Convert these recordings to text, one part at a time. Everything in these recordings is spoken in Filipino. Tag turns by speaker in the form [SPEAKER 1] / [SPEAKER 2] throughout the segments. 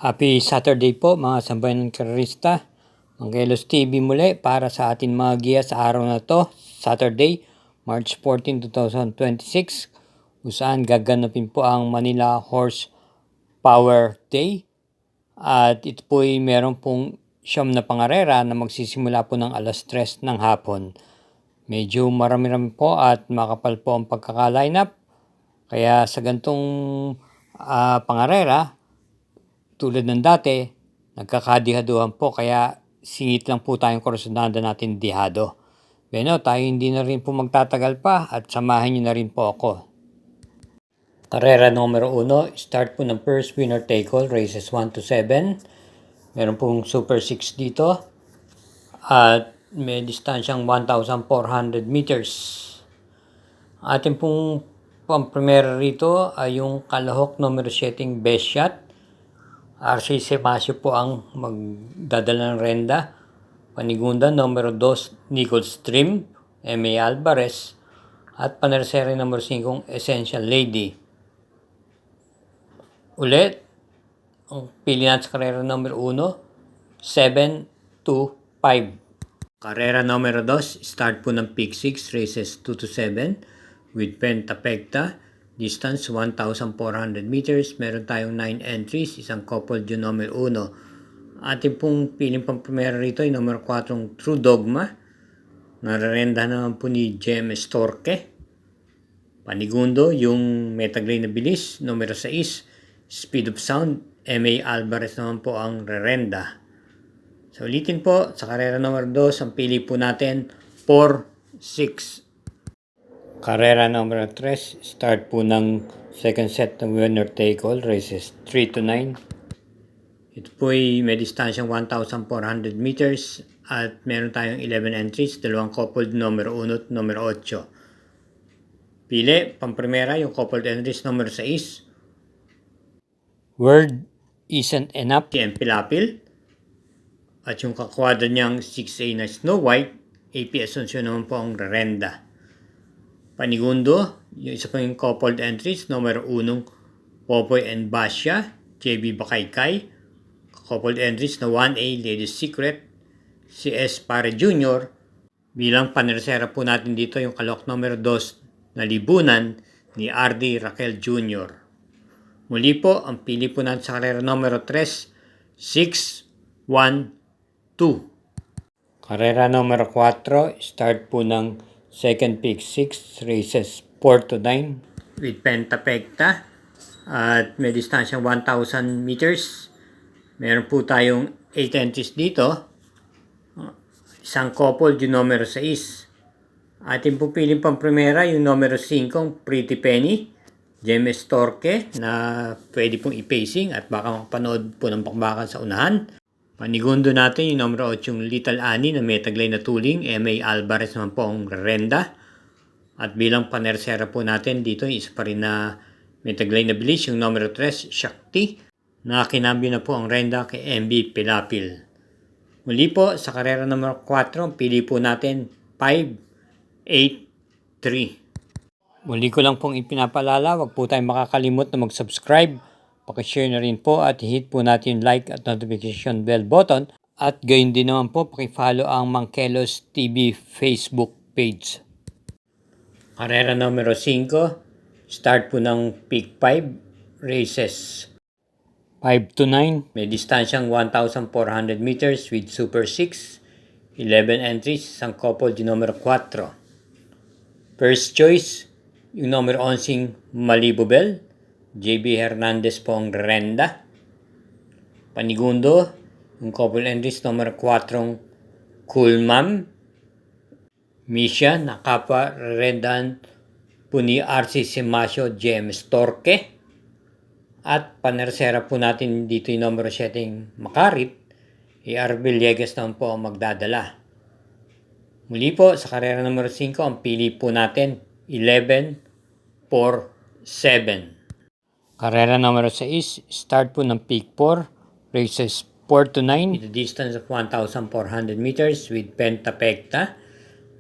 [SPEAKER 1] Happy Saturday po mga sambayan ng karerista. Manggelos TV muli para sa ating mga giya sa araw na to, Saturday, March 14, 2026, kung saan gaganapin po ang Manila Horse Power Day. At ito po ay meron pong siyam na pangarera na magsisimula po ng alas 3 ng hapon. Medyo marami-rami po at makapal po ang pagkaka-lineup. Kaya sa gantong pangarera, tulad ng dati, nagkakadihaduhan po kaya singit lang po tayong korsonada natin dihado. Beno, tayo hindi na rin po magtatagal pa at samahan nyo na rin po ako. Karera numero 1, start po ng first winner take all, races 1 to 7. Meron pong Super 6 dito at may distansyang 1,400 meters. Ating pong pang-primera rito ay yung kalahok numero 7 best shot. RC Semasio po ang magdadala ng renda. Panigunda numero 2 Nicole Stream, M.A. Alvarez at panersere numero 5 Essential Lady. Ulit, ang pili natin sa karera numero 1, 7 to 5. Karera numero 2, start po ng Peak 6, races 2 to 7 with Pentapecta. Distance 1,400 meters. Meron tayong 9 entries. Isang couple dyan numero 1. Ating pong piling pang primera rito ay numero 4 True Dogma. Nararenda naman po ni Jem Storke. Panigundo yung Metaglay na bilis. Numero 6 Speed of Sound. M.A. Alvarez naman po ang rerenda. So ulitin po, sa karera numero 2, ang pili po natin 4, 6. Karera numero 3, start po ng second set ng winner take all, races 3 to 9. Ito po ay may distansyang 1,400 meters at meron tayong 11 entries, dalawang coupled numero 1 at numero 8. Pili, pamprimera, yung coupled entries numero 6. Word Isn't Enough, si Pilapil. At yung kakwadra niyang 6A na Snow White, AP Asuncion naman po ang rerenda. Panigundo, yung isa pang coupled entries, numero 1, Popoy and Basya, JB Bakaykay. Coupled entries na 1A, Lady's Secret, CS Pare Jr. Bilang panersera po natin dito yung kalok numero 2 na Libunan ni RD Raquel Jr. Muli po, ang pili po natin sa karera numero 3, 6, 1, 2. Karera numero 4, start po ng second Peak 6, races 4 to 9 with Pentapecta at may distansyang 1,000 meters. Meron po tayong 8 entries dito. Isang couple yung numero 6. Ating po piling pang primera yung numero 5, Pretty Penny, James Torque na pwede pong i-pacing at baka makapanood po ng bakbakan sa unahan. Panigundo natin yung numero 8 yung Little Annie na may taglay na tuling, M.A. Alvarez naman po ang renda. At bilang panersera po natin dito, isa pa rin na may taglay na bilis yung numero 3, Shakti, na kinambyo na po ang renda kay MB Pilapil. Muli po, sa karera numero 4, pili po natin 5, 8, 3. Muli ko lang pong ipinapalala, wag po tayong makakalimot na mag-subscribe. Pakishare na rin po at hit po natin yung like at notification bell button. At gayon din naman po, pakifollow ang Mangkelos TV Facebook page. Karera numero 5, start po ng Peak 5, races 5 to 9. May distansyang 1,400 meters with Super 6, 11 entries, isang couple di numero 4. First choice, yung numero 11 Malibu Bell, JB Hernandez po ang renda. Panigundo, yung couple entries numero 4, Cool Ma'am, Misha, nakapa rendahan po ni RC Semasio, James Torque. At panersera po natin dito yung numero 7 Makarit, AR Villegas naman po ang magdadala. Muli po, sa karera numero 5, ang pili po natin 11, 4, 7. Karera numero 6, start po ng Peak 4, races 4 to 9. With a distance of 1,400 meters with Pentapecta.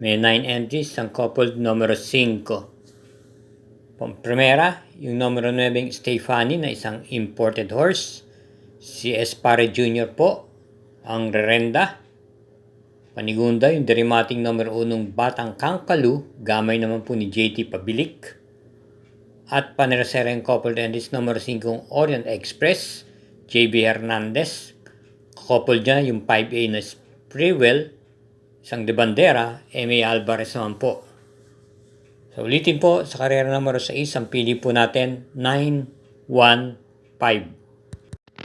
[SPEAKER 1] May 9 entries, ang couple numero 5. Primera, yung numero 9 Stefani na isang imported horse. Si Espare Jr. po ang rerenda. Panigunda yung derimating numero 1 Batang Kangkalu, gamay naman po ni JT Pabilik. At panersera yung coupled endings numero 5 Orient Express, JB Hernandez. Coupled dyan yung 5A na Sprewell, isang de bandera, M.A. Alvarez naman po. So ulitin po, sa karera numero 6, ang pili po natin 9-1-5.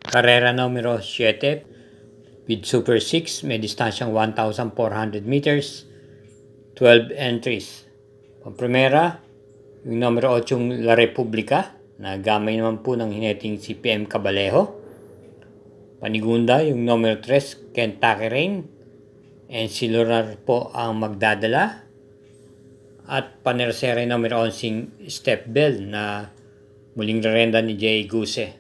[SPEAKER 1] Karera numero 7, with Super 6, may distansyang 1,400 meters, 12 entries. Pangprimera, yung numero 8 La Republica, na gamay naman po ng hineting si PM Cabalejo. Panigunda, yung numero 3, Kentucky Rain, and si Lunar po ang magdadala. At panersera yung numero 11, Step Bell, na muling rerenda ni Jay Guse.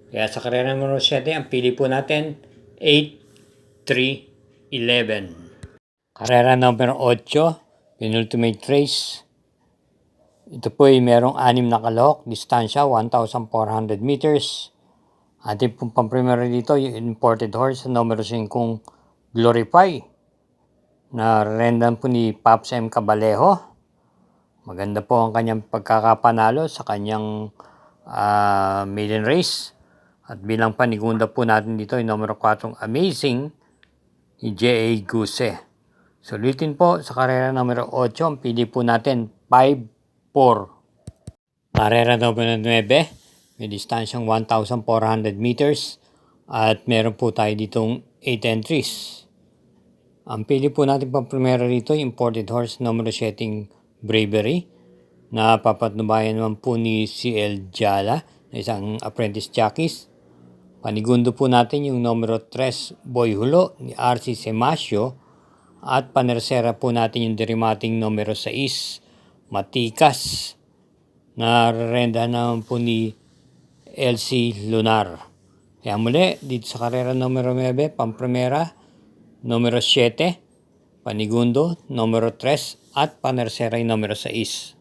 [SPEAKER 1] Kaya sa karera numero 7, ang pili po natin 8-3-11. Karera numero 8, penultimate race. Ito po ay merong 6 na kalahok, distansya 1,400 meters. Ating pong pamprimero dito yung imported horse numero 5 Glorify, na rendan po ni Pops M. Cabalejo. Maganda po ang kanyang pagkakapanalo sa kanyang maiden race. At bilang panigunda po natin dito yung numero 4 Amazing ni J.A. Guse. So ulitin po, sa karera numero 8, ang pili po natin 5-4. Karera numero 9, may distansyang 1,400 meters at meron po tayo ditong 8 entries. Ang pili po natin pang primera rito, imported horse numero 7 Bravery, na papatnubayan naman po ni CL Jala, na isang apprentice jockeys. Panigundo po natin yung numero 3 Boy Hulo ni RC Semasio, at panersera po natin yung derimating numero 6 Matikas, na rerenda naman po ni LC Lunar. Kaya muli, dito sa karera numero 9, pamprimera, numero 7, panigundo, numero 3, at panersera yung numero 6.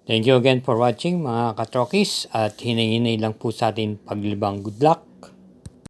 [SPEAKER 1] Thank you again for watching mga katrokis, at hinay-hinay lang po sa atin paglibang. Good luck!